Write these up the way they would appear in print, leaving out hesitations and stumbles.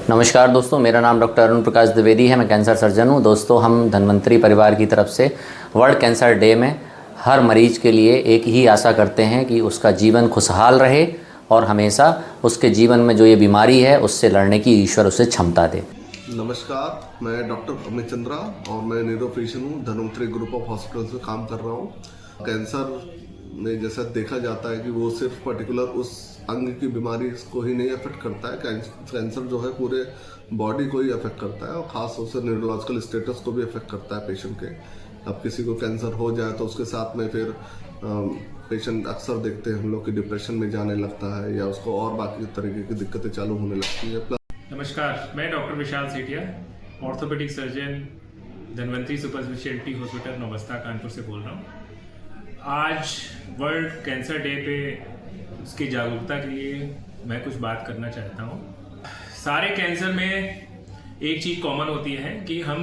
नमस्कार दोस्तों, मेरा नाम डॉक्टर अरुण प्रकाश द्विवेदी है। मैं कैंसर सर्जन हूं। दोस्तों, हम धन्वंतरी परिवार की तरफ से वर्ल्ड कैंसर डे में हर मरीज के लिए एक ही आशा करते हैं कि उसका जीवन खुशहाल रहे और हमेशा उसके जीवन में जो ये बीमारी है उससे लड़ने की ईश्वर उसे क्षमता दे। नमस्कार, मैं डॉक्टर अमित चंद्रा और मैं न्यूरोफिजिशियन हूँ। धन्वंतरी ग्रुप ऑफ हॉस्पिटल्स में काम कर रहा हूँ। कैंसर में जैसा देखा जाता है कि वो सिर्फ पर्टिकुलर उस अंग की बीमारी को ही नहीं अफेक्ट करता है। कैंसर जो है पूरे बॉडी को ही अफेक्ट करता है और ख़ास तौर से न्यूरोलॉजिकल स्टेटस को भी अफेक्ट करता है पेशेंट के। अब किसी को कैंसर हो जाए तो उसके साथ में फिर पेशेंट अक्सर देखते हैं हम लोग कि डिप्रेशन में जाने लगता है या उसको और बाकी तरीके की दिक्कतें चालू होने लगती है। नमस्कार, मैं doctor Vishal Sethia, orthopaedic surgeon, Dhanvantari super speciality hospital Naubasta Kanpur से बोल रहा हूँ। आज वर्ल्ड कैंसर डे पे उसकी जागरूकता के लिए मैं कुछ बात करना चाहता हूँ। सारे कैंसर में एक चीज़ कॉमन होती है कि हम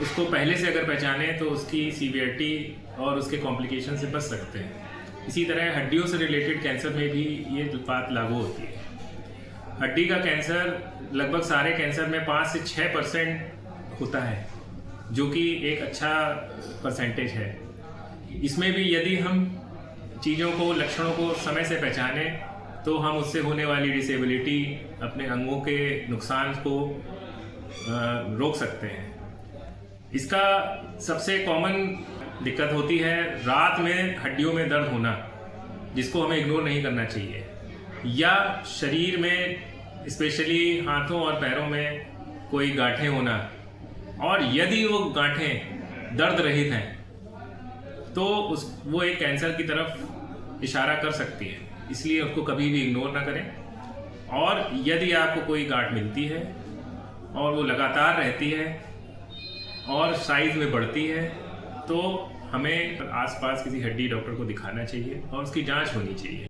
उसको पहले से अगर पहचाने तो उसकी सीवियरिटी और उसके कॉम्प्लिकेशन से बच सकते हैं। इसी तरह हड्डियों से रिलेटेड कैंसर में भी ये बात लागू होती है। हड्डी का कैंसर लगभग सारे कैंसर में 5 से 6% होता है, जो कि एक अच्छा परसेंटेज है। इसमें भी यदि हम चीज़ों को, लक्षणों को समय से पहचाने तो हम उससे होने वाली डिसेबिलिटी, अपने अंगों के नुकसान को रोक सकते हैं। इसका सबसे कॉमन दिक्कत होती है रात में हड्डियों में दर्द होना, जिसको हमें इग्नोर नहीं करना चाहिए, या शरीर में स्पेशली हाथों और पैरों में कोई गांठें होना, और यदि वो गांठें दर्द रहित हैं तो वो एक कैंसर की तरफ इशारा कर सकती है। इसलिए उसको कभी भी इग्नोर ना करें। और यदि आपको कोई गांठ मिलती है और वो लगातार रहती है और साइज में बढ़ती है तो हमें आसपास किसी हड्डी डॉक्टर को दिखाना चाहिए और उसकी जांच होनी चाहिए।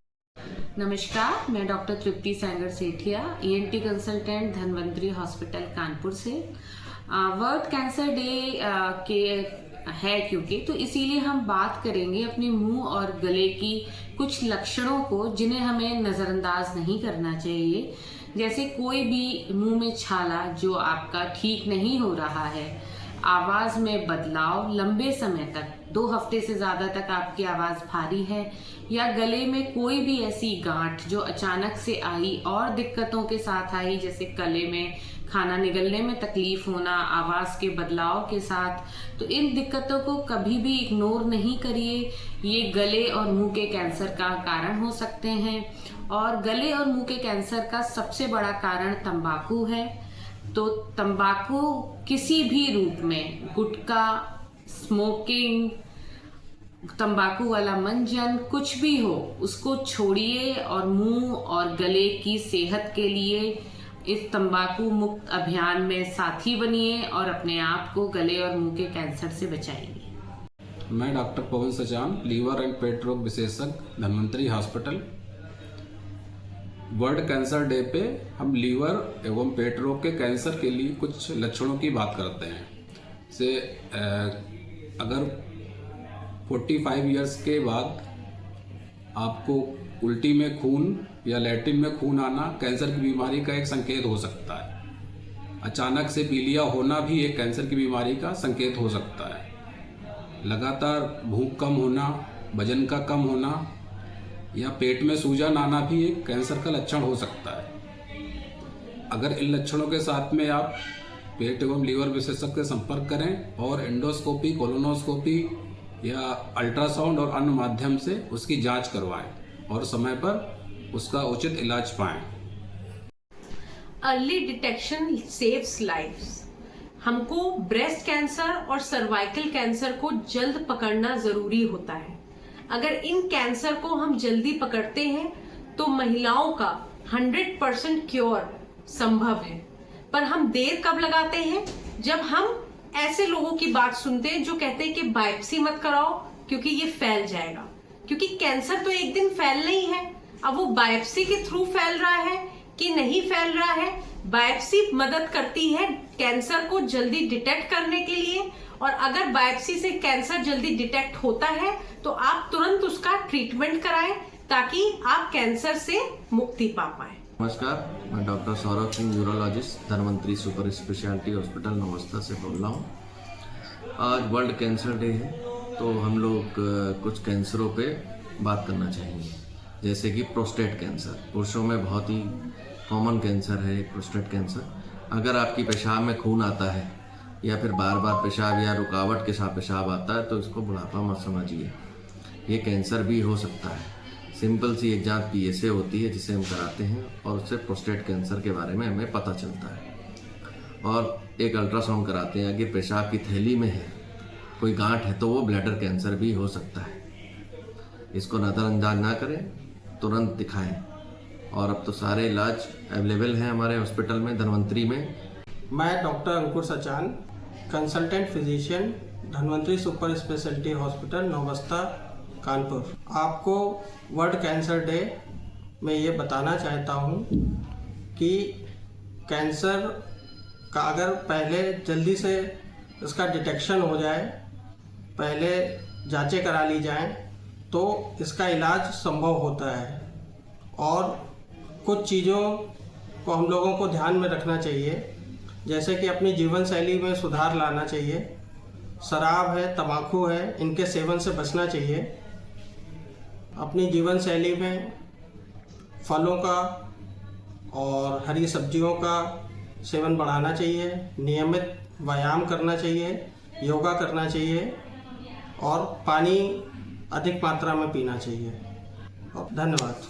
नमस्कार, मैं doctor Tripti Sengar Sethia, ENT consultant, Dhanvantari hospital Kanpur से। वर्ल्ड कैंसर डे के है क्योंकि तो इसीलिए हम बात करेंगे अपने मुंह और गले की कुछ लक्षणों को जिन्हें हमें नज़रअंदाज नहीं करना चाहिए। जैसे कोई भी मुंह में छाला जो आपका ठीक नहीं हो रहा है, आवाज़ में बदलाव लंबे समय तक, 2 हफ्ते से ज़्यादा तक आपकी आवाज़ भारी है, या गले में कोई भी ऐसी गांठ जो अचानक से आई और दिक्कतों के साथ आई, जैसे गले में खाना निगलने में तकलीफ होना, आवाज़ के बदलाव के साथ, तो इन दिक्कतों को कभी भी इग्नोर नहीं करिए। ये गले और मुंह के कैंसर का कारण हो सकते हैं। और गले और मुंह के कैंसर का सबसे बड़ा कारण तंबाकू है। तो तंबाकू किसी भी रूप में, गुटखा, स्मोकिंग, तंबाकू वाला मंजन, कुछ भी हो, उसको छोड़िए और मुंह और गले की सेहत के लिए इस तंबाकू मुक्त अभियान में साथी बनिए और अपने आप को गले और मुंह के कैंसर से बचाइए। मैं doctor Pawan Sachan, liver and पेट रोग विशेषज्ञ, Dhanvantari hospital. World cancer day पे हम लीवर एवं पेट रोग के कैंसर के लिए कुछ लक्षणों की बात करते हैं। से अगर 45 इयर्स के बाद आपको उल्टी में खून या लैट्रिन में खून आना कैंसर की बीमारी का एक संकेत हो सकता है। अचानक से पीलिया होना भी एक कैंसर की बीमारी का संकेत हो सकता है। लगातार भूख कम होना, वजन का कम होना या पेट में सूजन आना भी एक कैंसर का लक्षण हो सकता है। अगर इन लक्षणों के साथ में आप पेट एवं लीवर विशेषज्ञ से संपर्क करें और एंडोस्कोपी, कोलोनोस्कोपी या अल्ट्रासाउंड और अन्य माध्यम से उसकी जांच करवाएं और समय पर उसका उचित इलाज पाएं। Early detection saves lives. हमको ब्रेस्ट कैंसर और सर्वाइकल कैंसर को जल्द पकड़ना जरूरी होता है। अगर इन कैंसर को हम जल्दी पकड़ते हैं तो महिलाओं का 100% क्योर संभव है। पर हम देर कब लगाते हैं? जब हम ऐसे लोगों की बात सुनते हैं जो कहते हैं कि बायोप्सी मत कराओ क्योंकि ये फैल जाएगा। क्योंकि कैंसर तो एक दिन फैलना ही है। अब वो बायोप्सी के थ्रू फैल रहा है कि नहीं फैल रहा है, बायोप्सी मदद करती है कैंसर को जल्दी डिटेक्ट करने के लिए। और अगर बायोप्सी से कैंसर जल्दी डिटेक्ट होता है तो आप तुरंत उसका ट्रीटमेंट कराएं ताकि आप कैंसर से मुक्ति पा पाए। नमस्कार, मैं doctor Saurabh Singh urologist Dhanvantari super speciality hospital Naubasta से बोल रहा हूँ। आज वर्ल्ड कैंसर डे है, तो हम लोग कुछ कैंसरों पे बात करना चाहेंगे, जैसे कि प्रोस्टेट कैंसर। पुरुषों में बहुत ही कॉमन कैंसर है प्रोस्टेट कैंसर। अगर आपकी पेशाब में खून आता है या फिर बार बार पेशाब या रुकावट के साथ पेशाब आता है तो इसको बुढ़ापा मत समझिए, ये कैंसर भी हो सकता है। सिंपल सी एक जांच PSA होती है जिसे हम कराते हैं और उससे प्रोस्टेट कैंसर के बारे में हमें पता चलता है। और एक अल्ट्रासाउंड कराते हैं, अगर पेशाब की थैली में है कोई गांठ है तो वो ब्लैडर कैंसर भी हो सकता है। इसको नज़रअंदाज ना करें, तुरंत दिखाएं। और अब तो सारे इलाज अवेलेबल हैं हमारे हॉस्पिटल में, धन्वंतरी में। मैं doctor Ankur Sachan, consultant physician, Dhanvantari super speciality hospital Naubasta Kanpur. आपको वर्ल्ड कैंसर डे में ये बताना चाहता हूँ कि कैंसर का अगर पहले जल्दी से इसका डिटेक्शन हो जाए, पहले जांचें करा ली जाएं, तो इसका इलाज संभव होता है। और कुछ चीज़ों को हम लोगों को ध्यान में रखना चाहिए, जैसे कि अपनी जीवन शैली में सुधार लाना चाहिए। शराब है, तंबाकू है, इनके सेवन से बचना चाहिए। अपनी जीवन शैली में फलों का और हरी सब्जियों का सेवन बढ़ाना चाहिए, नियमित व्यायाम करना चाहिए, योगा करना चाहिए और पानी अधिक मात्रा में पीना चाहिए। धन्यवाद।